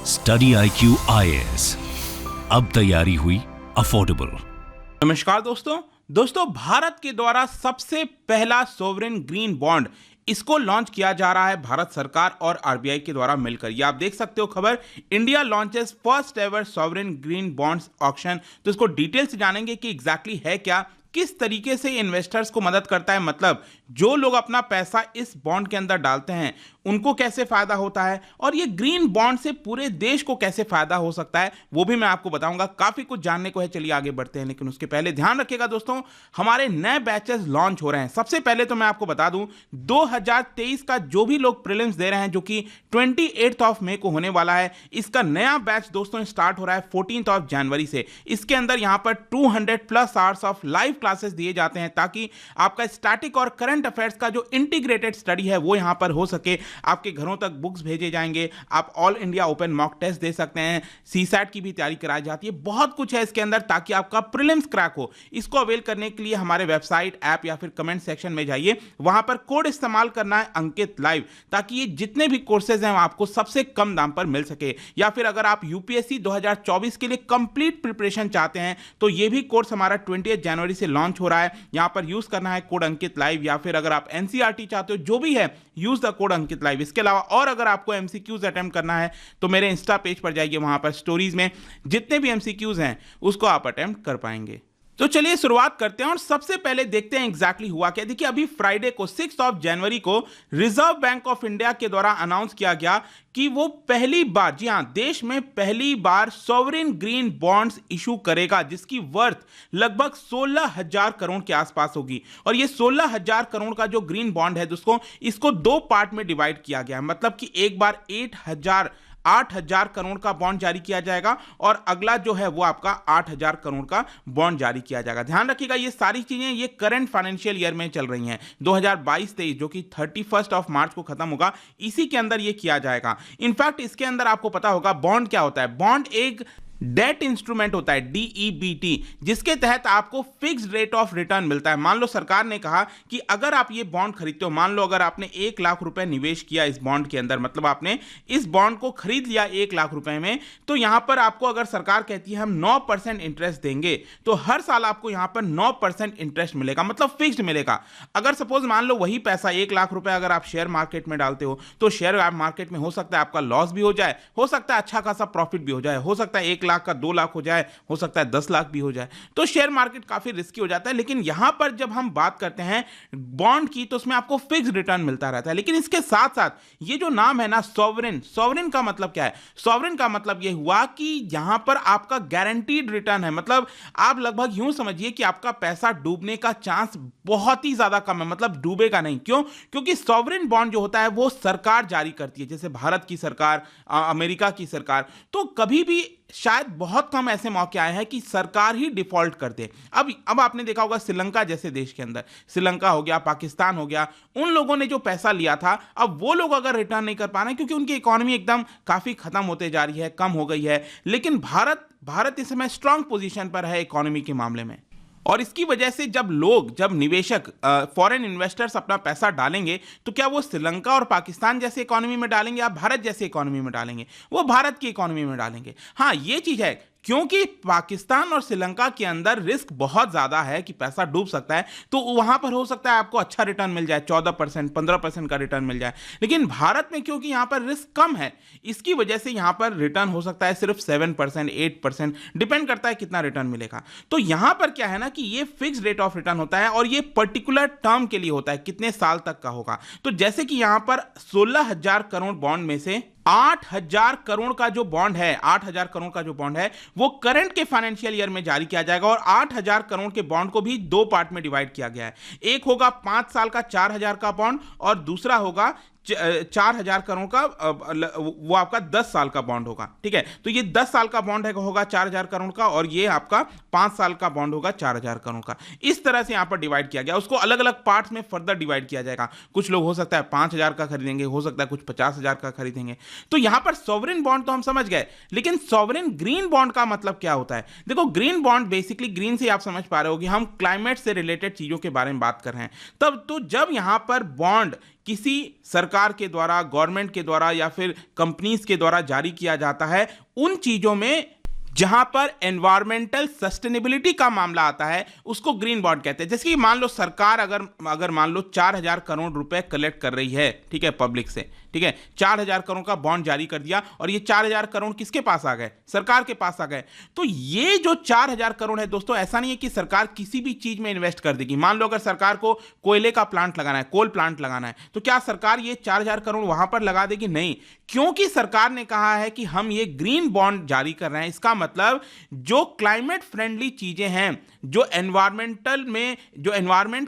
Study IQ IAS, अब तैयारी हुई अफोर्डेबल। नमस्कार दोस्तों, भारत के द्वारा सबसे पहला सॉवरेन ग्रीन बॉन्ड इसको लॉन्च किया जा रहा है भारत सरकार और आरबीआई के द्वारा मिलकर। ये आप देख सकते हो खबर, India launches first ever sovereign green bonds auction. तो इसको डिटेल से जानेंगे कि एग्जैक्टली है क्या, किस तरीके से इन्वेस्टर्स को मदद करता है, मतलब जो लोग अपना पैसा इस बॉन्ड के अंदर डालते हैं उनको कैसे फायदा होता है, और ये ग्रीन बॉन्ड से पूरे देश को कैसे फायदा हो सकता है वो भी मैं आपको बताऊंगा। काफी कुछ जानने को है, चलिए आगे बढ़ते हैं। लेकिन उसके पहले ध्यान रखिएगा दोस्तों, हमारे नए बैचेस लॉन्च हो रहे हैं। सबसे पहले तो मैं आपको बता दूं, 2023 का जो भी लोग प्रीलिम्स दे रहे हैं, जो कि 28 मई को होने वाला है, इसका नया बैच दोस्तों स्टार्ट हो रहा है 14 जनवरी से। इसके अंदर यहां पर 200+ आवर्स ऑफ लाइव क्लासेस दिए जाते हैं ताकि आपका स्टैटिक और करंट अफेयर्स का जो इंटीग्रेटेड स्टडी है वो यहां पर हो सके। आपके घरों तक बुक्स भेजे जाएंगे, आप all India open mock test दे सकते हैं, सीसैट की भी तैयारी कराई जाती है। बहुत कुछ है इसके अंदर ताकि आपका प्रीलिम्स क्रैक हो। इसको अवेल करने के लिए हमारे वेबसाइट, ऐप या फिर कमेंट सेक्शन में जाइए, वहां पर कोड इस्तेमाल करना है अंकित लाइव, ताकि ये जितने भी कोर्सेज हैं आपको सबसे कम दाम पर मिल सके। या फिर अगर आप यूपीएससी 2024 के लिए कंप्लीट प्रिपरेशन चाहते हैं तो ये भी कोर्स हमारा 20 जनवरी से लॉन्च हो रहा है। यहां पर यूज करना है कोड अंकित लाइव, या फिर अगर आप एनसीईआरटी चाहते हो, जो भी है, use the code Ankit live. इसके अलावा और अगर आपको एमसीक्यूज अटेम्प्ट करना है तो मेरे इंस्टा पेज पर जाइए, वहां पर स्टोरीज में जितने भी एमसीक्यूज हैं उसको आप अटेम्प्ट कर पाएंगे। तो चलिए शुरुआत करते हैं और सबसे पहले देखते हैं एग्जैक्टली हुआ क्या। देखिए, अभी फ्राइडे को 6 जनवरी को रिजर्व बैंक ऑफ इंडिया के द्वारा अनाउंस किया गया कि वो पहली बार, जी हां, देश में पहली बार सॉवरेन ग्रीन बॉन्ड्स इशू करेगा, जिसकी वर्थ लगभग 16,000 करोड़ के आसपास होगी। और ये 16,000 करोड़ का जो ग्रीन बॉन्ड है दोस्तों, इसको 2 पार्ट में डिवाइड किया गया है। मतलब कि एक बार 8,000 करोड़ का बॉन्ड जारी किया जाएगा और अगला जो है वो आपका 8,000 करोड़ का बॉन्ड जारी किया जाएगा। ध्यान रखिएगा, ये सारी चीजें ये करंट फाइनेंशियल ईयर में चल रही हैं, 2022-23, जो कि 31 मार्च को खत्म होगा, इसी के अंदर ये किया जाएगा। इनफैक्ट इसके अंदर आपको पता होगा बॉन्ड क्या होता है। बॉन्ड एक डेट इंस्ट्रूमेंट होता है, DEBT, जिसके तहत आपको फिक्स्ड रेट ऑफ रिटर्न मिलता है। मान लो सरकार ने कहा कि अगर आप ये बॉन्ड खरीदते हो, मान लो अगर आपने 1 लाख रुपए निवेश किया इस बॉन्ड के अंदर, मतलब आपने इस बॉन्ड को खरीद लिया 1 लाख रुपए में, तो यहां पर आपको अगर सरकार कहती है हम 9% इंटरेस्ट देंगे, तो हर साल आपको यहां पर 9% इंटरेस्ट मिलेगा, मतलब फिक्स्ड मिलेगा। अगर सपोज मान लो वही पैसा 1 लाख रुपए अगर आप शेयर मार्केट में डालते हो, तो शेयर मार्केट में हो सकता है आपका लॉस भी हो जाए, हो सकता है अच्छा खासा प्रॉफिट भी हो जाए, हो सकता है 1 लाख का 2 लाख हो जाए, हो सकता है 10 लाख भी हो जाए। तो शेयर मार्केट काफी रिस्की हो जाता है। लेकिन यहां पर जब हम बात करते हैं बॉन्ड की, तो उसमें आपको फिक्स्ड रिटर्न मिलता रहता है। लेकिन इसके साथ साथ ये जो नाम है ना सॉवरेन का मतलब क्या है? सॉवरेन का मतलब ये हुआ कि यहां पर आपका गारंटीड रिटर्न है। मतलब आप लगभग यूं समझिए कि आपका पैसा डूबने का चांस बहुत ही ज्यादा कम है, मतलब डूबेगा नहीं। क्यों? क्योंकि सॉवरेन बॉन्ड जो होता है वो सरकार जारी करती है, जैसे भारत की सरकार, अमेरिका की सरकार। तो कभी भी शायद बहुत कम ऐसे मौके आए हैं कि सरकार ही डिफॉल्ट कर दे। अब आपने देखा होगा श्रीलंका जैसे देश के अंदर, श्रीलंका हो गया, पाकिस्तान हो गया, उन लोगों ने जो पैसा लिया था, अब वो लोग अगर रिटर्न नहीं कर पा रहे हैं क्योंकि उनकी इकोनॉमी एकदम काफी खत्म होते जा रही है, कम हो गई है। लेकिन भारत इस समय स्ट्रांग पोजीशन पर है इकोनॉमी के मामले में। और इसकी वजह से जब निवेशक, फॉरेन इन्वेस्टर्स अपना पैसा डालेंगे, तो क्या वो श्रीलंका और पाकिस्तान जैसे इकोनॉमी में डालेंगे या भारत जैसे इकोनॉमी में डालेंगे? वो भारत की इकोनॉमी में डालेंगे। हाँ, ये चीज है, क्योंकि पाकिस्तान और श्रीलंका के अंदर रिस्क बहुत ज्यादा है कि पैसा डूब सकता है, तो वहां पर हो सकता है आपको अच्छा रिटर्न मिल जाए, 14%, 15% का रिटर्न मिल जाए। लेकिन भारत में क्योंकि यहां पर रिस्क कम है, इसकी वजह से यहां पर रिटर्न हो सकता है सिर्फ 7%, 8%, डिपेंड करता है कितना रिटर्न मिलेगा। तो यहां पर क्या है ना कि ये फिक्स रेट ऑफ रिटर्न होता है और ये पर्टिकुलर टर्म के लिए होता है, कितने साल तक का होगा। तो जैसे कि यहां पर 16,000 करोड़ बॉन्ड में से 8,000 करोड़ का जो बॉन्ड है, 8,000 करोड़ का जो बॉन्ड है वो करंट के फाइनेंशियल ईयर में जारी किया जाएगा। और 8,000 करोड़ के बॉन्ड को भी 2 पार्ट में डिवाइड किया गया है। एक होगा 5 साल का 4,000 का बॉन्ड और दूसरा होगा 4,000 करोड़ का, वो आपका 10 साल का बॉन्ड होगा। ठीक है, तो ये 10 साल का बॉन्ड होगा 4,000 करोड़ का, और ये आपका 5 साल का बॉन्ड होगा 4,000 करोड़ का। इस तरह से यहां पर डिवाइड किया गया, उसको अलग अलग पार्ट्स में फर्दर डिवाइड किया जाएगा। कुछ लोग हो सकता है 5,000 का खरीदेंगे, हो सकता है कुछ 50,000 का खरीदेंगे। तो यहां पर सॉवरेन बॉन्ड तो हम समझ गए, लेकिन सॉवरेन ग्रीन बॉन्ड का मतलब क्या होता है? देखो, ग्रीन बॉन्ड बेसिकली, ग्रीन से आप समझ पा रहे हो कि हम क्लाइमेट से रिलेटेड चीजों के बारे में बात कर रहे हैं। तब तो जब यहां पर बॉन्ड किसी सरकार के द्वारा, गवर्नमेंट के द्वारा या फिर कंपनीज के द्वारा जारी किया जाता है, उन चीजों में जहां पर एनवायरमेंटल सस्टेनेबिलिटी का मामला आता है उसको ग्रीन बॉन्ड कहते हैं। जैसे कि मान लो सरकार अगर मान लो 4,000 करोड़ रुपए कलेक्ट कर रही है, ठीक है, पब्लिक से, ठीक है, 4,000 करोड़ का बॉन्ड जारी कर दिया और ये 4,000 करोड़ किसके पास आ गए? सरकार के पास आ गए। तो ये जो 4,000 करोड़ है दोस्तों, ऐसा नहीं है कि सरकार किसी भी चीज में इन्वेस्ट कर देगी। मान लो अगर सरकार को कोयले का प्लांट लगाना है, कोल प्लांट लगाना है, तो क्या सरकार ये 4,000 करोड़ वहां पर लगा देगी? नहीं, क्योंकि सरकार ने कहा है कि हम ये ग्रीन बॉन्ड जारी कर रहे हैं। इसका मतलब जो क्लाइमेट फ्रेंडली चीजें हैं, जो एनवायरमेंट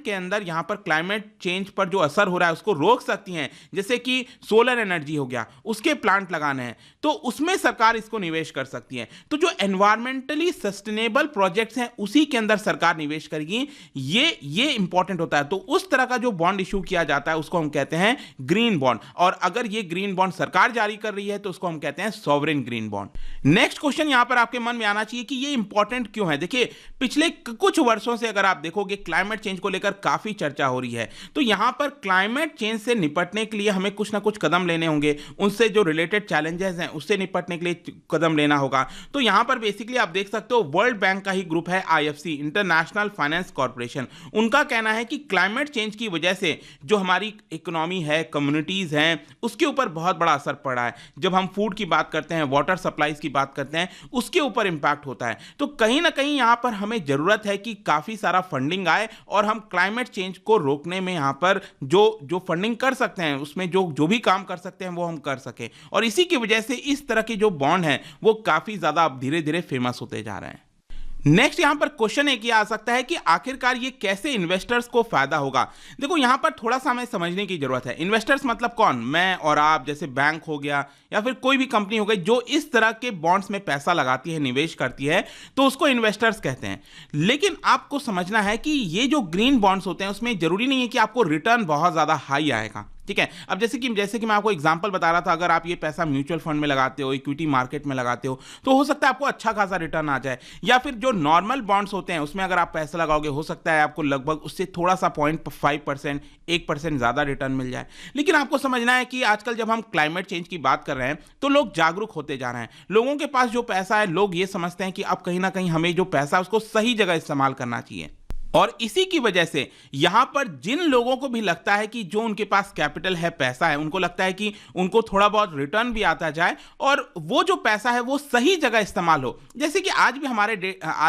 के अंदर यहां पर क्लाइमेट चेंज पर जो असर हो रहा है उसको रोक सकती हैं, जैसे कि सोलर एनर्जी हो गया, उसके प्लांट लगाने हैं, तो उसमें सरकार इसको निवेश कर सकती है। तो जो एनवायरमेंटली सस्टेनेबल प्रोजेक्ट्स हैं उसी के अंदर सरकार निवेश करेगी। ये इंपॉर्टेंट होता है। तो उस तरह का जो बॉन्ड इशू किया जाता है उसको हम कहते हैं ग्रीन बॉन्ड, और अगर ये ग्रीन बॉन्ड सरकार जारी कर रही है तो उसको हम कहते हैं sovereign green bond. Next question यहां पर आपके मन में आना चाहिए कि ये इंपॉर्टेंट क्यों है। देखिए, पिछले कुछ वर्षों से अगर आप देखोगे क्लाइमेट चेंज को लेकर काफी चर्चा हो रही है। तो यहां पर क्लाइमेट चेंज से निपटने के लिए हमें कुछ ना कुछ कदम लेने होंगे, उनसे जो रिलेटेड चैलेंजेस हैं उससे निपटने के लिए कदम लेना होगा। तो यहां पर बेसिकली आप देख सकते हो वर्ल्ड बैंक का ही ग्रुप है IFC, इंटरनेशनल फाइनेंस कॉर्पोरेशन। उनका कहना है कि क्लाइमेट चेंज की वजह से जो हमारी इकोनॉमी है, कम्युनिटीज हैं, उसके ऊपर बहुत बड़ा असर पड़ा है। जब हम फूड की बात करते हैं, वाटर सप्लाईज की बात करते हैं, उसके ऊपर इंपैक्ट होता है। तो कहीं ना कहीं यहां पर हमें जरूरत है कि काफी सारा फंडिंग आए और हम क्लाइमेट चेंज को रोकने में यहां पर जो फंडिंग कर सकते हैं, उसमें जो भी काम कर सकते हैं वो हम कर सके। और इसी की वजह से इस तरह के जो बॉन्ड हैं वो काफी ज्यादा अब धीरे धीरे फेमस होते जा रहे हैं। नेक्स्ट यहां पर क्वेश्चन एक ये आ सकता है कि आखिरकार ये कैसे इन्वेस्टर्स को फायदा होगा। देखो, यहां पर थोड़ा सा हमें समझने की जरूरत है। इन्वेस्टर्स मतलब कौन? मैं और आप, जैसे बैंक हो गया या फिर कोई भी कंपनी हो गई जो इस तरह के बॉन्ड्स में पैसा लगाती है, निवेश करती है, तो उसको इन्वेस्टर्स कहते हैं। लेकिन आपको समझना है कि ये जो ग्रीन बॉन्ड्स होते हैं उसमें जरूरी नहीं है कि आपको रिटर्न बहुत ज्यादा हाई आएगा, ठीक है। अब जैसे कि मैं आपको एग्जांपल बता रहा था, अगर आप ये पैसा म्यूचुअल फंड में लगाते हो, इक्विटी मार्केट में लगाते हो, तो हो सकता है आपको अच्छा खासा रिटर्न आ जाए। या फिर जो नॉर्मल बॉन्ड्स होते हैं उसमें अगर आप पैसा लगाओगे, हो सकता है आपको लगभग उससे थोड़ा सा 0.5%, 1% ज्यादा रिटर्न मिल जाए। लेकिन आपको समझना है कि आजकल जब हम क्लाइमेट चेंज की बात कर रहे हैं तो लोग जागरूक होते जा रहे हैं। लोगों के पास जो पैसा है, लोग ये समझते हैं कि अब कहीं ना कहीं हमें जो पैसा है उसको सही जगह इस्तेमाल करना चाहिए। और इसी की वजह से यहां पर जिन लोगों को भी लगता है कि जो उनके पास कैपिटल है, पैसा है, उनको लगता है कि उनको थोड़ा बहुत रिटर्न भी आता जाए और वो जो पैसा है वो सही जगह इस्तेमाल हो। जैसे कि आज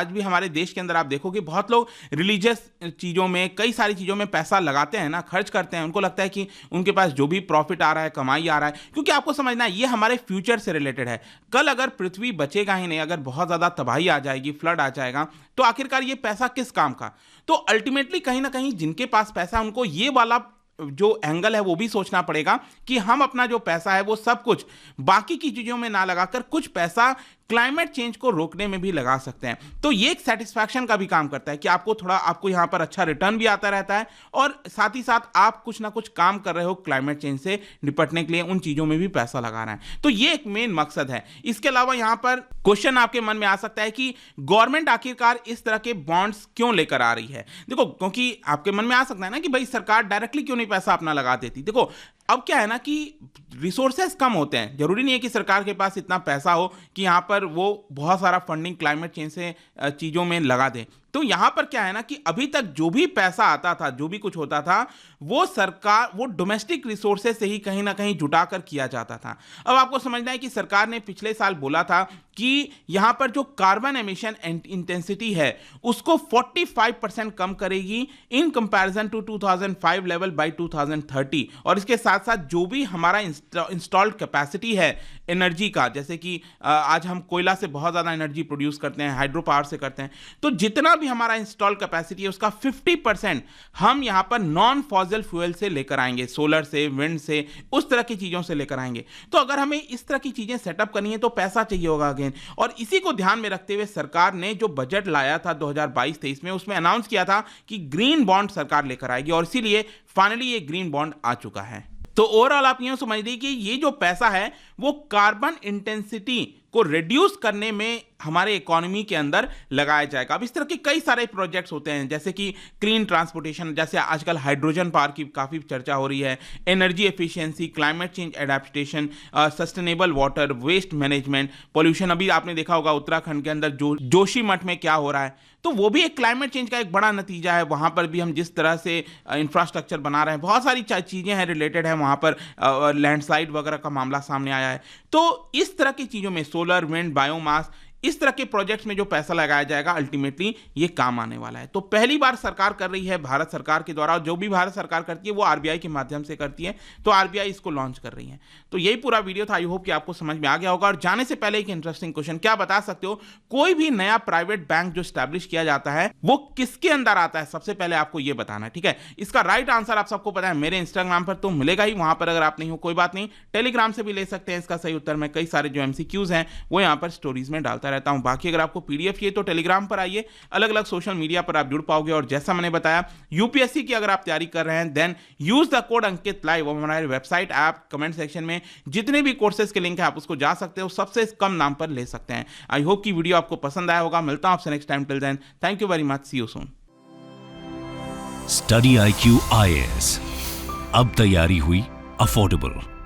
भी हमारे देश के अंदर आप देखोगे बहुत लोग रिलीजियस चीजों में, कई सारी चीजों में पैसा लगाते हैं ना, खर्च करते हैं। उनको लगता है कि उनके पास जो भी प्रॉफिट आ रहा है, कमाई आ रहा है, क्योंकि आपको समझना है ये हमारे फ्यूचर से रिलेटेड है। कल अगर पृथ्वी बचेगा ही नहीं, अगर बहुत ज्यादा तबाही आ जाएगी, फ्लड आ जाएगा, तो आखिरकार ये पैसा किस काम का? तो अल्टीमेटली कहीं ना कहीं जिनके पास पैसा है उनको ये वाला जो एंगल है वो भी सोचना पड़ेगा कि हम अपना जो पैसा है वो सब कुछ बाकी की चीजों में ना लगाकर कुछ पैसा क्लाइमेट चेंज को रोकने में भी लगा सकते हैं। तो ये एक सेटिस्फैक्शन का भी काम करता है कि आपको यहां पर अच्छा रिटर्न भी आता रहता है और साथ ही साथ आप कुछ ना कुछ काम कर रहे हो क्लाइमेट चेंज से निपटने के लिए, उन चीजों में भी पैसा लगा रहे हैं। तो ये एक मेन मकसद है। इसके अलावा यहां पर क्वेश्चन आपके मन में आ सकता है कि गवर्नमेंट आखिरकार इस तरह के बॉन्ड्स क्यों लेकर आ रही है। देखो, क्योंकि आपके मन में आ सकता है ना कि भाई सरकार डायरेक्टली क्यों नहीं पैसा अपना लगा देती। देखो, अब क्या है ना कि रिसोर्सेस कम होते हैं। जरूरी नहीं है कि सरकार के पास इतना पैसा हो कि यहां पर वो बहुत सारा फंडिंग क्लाइमेट चेंज से चीजों में लगा दे। तो यहां पर क्या है ना कि अभी तक जो भी पैसा आता था, जो भी कुछ होता था, वो डोमेस्टिक रिसोर्सेज से ही कहीं ना कहीं जुटाकर किया जाता था। अब आपको समझना है कि सरकार ने पिछले साल बोला था कि यहां पर जो कार्बन एमिशन इंटेंसिटी है उसको 45% कम करेगी in comparison to 2005 level by 2030। और इसके साथ साथ जो भी हमारा इंस्टॉल्ड कैपेसिटी है एनर्जी का, जैसे कि आज हम कोयला से बहुत ज्यादा एनर्जी प्रोड्यूस करते हैं, हाइड्रो पावर से करते हैं, तो जितना भी हमारा इंस्टॉल कैपेसिटी है उसका 50% हम यहां पर नॉन फॉसिल फ्यूल से लेकर आएंगे, सोलर से, विंड से, उस तरह की चीजों से लेकर आएंगे। तो अगर हमें इस तरह की चीजें सेटअप करनी है तो पैसा चाहिए होगा अगेन। और इसी को ध्यान में रखते हुए सरकार ने जो बजट लाया था 2022-23 में, उसमें अनाउंस किया था कि ग्रीन बॉन्ड सरकार लेकर आएगी और इसीलिए फाइनली ये ग्रीन बॉन्ड आ चुका है। तो ओवरऑल आप यूं समझ लीजिए कि ये जो पैसा है वो कार्बन इंटेंसिटी को रिड्यूस करने में हमारे इकोनॉमी के अंदर लगाया जाएगा। अब इस तरह के कई सारे प्रोजेक्ट्स होते हैं, जैसे कि क्लीन ट्रांसपोर्टेशन, जैसे आजकल हाइड्रोजन पावर की काफ़ी चर्चा हो रही है, energy efficiency, climate change adaptation, sustainable water, waste management, pollution. अभी आपने देखा होगा उत्तराखंड के अंदर जोशीमठ में क्या हो रहा है, तो वो भी एक क्लाइमेट चेंज का एक बड़ा नतीजा है। वहाँ पर भी हम जिस तरह से इंफ्रास्ट्रक्चर बना रहे हैं, बहुत सारी चीज़ें हैं रिलेटेड है, वहाँ पर लैंडस्लाइड वगैरह का मामला सामने आया है। तो इस तरह की चीज़ों में सोलर, विंड, बायोमास, इस तरह के प्रोजेक्ट्स में जो पैसा लगाया जाएगा अल्टीमेटली ये काम आने वाला है। तो पहली बार सरकार कर रही है भारत सरकार के द्वारा, जो भी भारत सरकार करती है वो आरबीआई के माध्यम से करती है, तो आरबीआई इसको लॉन्च कर रही है। तो यही पूरा वीडियो था, आई होप कि आपको समझ में आ गया होगा। और जाने से पहले एक इंटरेस्टिंग क्वेश्चन, क्या बता सकते हो कोई भी नया प्राइवेट बैंक जो स्टैब्लिश किया जाता है वो किसके अंदर आता है? सबसे पहले आपको ये बताना है, ठीक है। इसका राइट आंसर आप सबको पता है, मेरे इंस्टाग्राम पर तो मिलेगा ही, वहां पर अगर आप नहीं हो कोई बात नहीं, टेलीग्राम से भी ले सकते हैं इसका सही उत्तर। मैं कई सारे जो एमसीक्यूज हैं वो यहाँ पर स्टोरीज में डालता रहता हूँ। बाकी अगर आपको पीडीएफ चाहिए तो टेलीग्राम पर आइए, अलग अलग सोशल मीडिया पर आप जुड़ पाओगे। और जैसा मैंने बताया, यूपीएससी की अगर आप तैयारी कर रहे हैं then use the code Ankit live. हमारे वेबसाइट, ऐप, कमेंट सेक्शन में जितने भी कोर्सेज के लिंक है आप उसको जा सकते हो, सबसे कम नाम पर ले सकते हैं। आई होप कि वीडियो आपको पसंद आया होगा। मिलता हूं आपसे next time, till then thank you very much, see you soon. Study IQ IAS, अब तैयारी हुई अफोर्डेबल।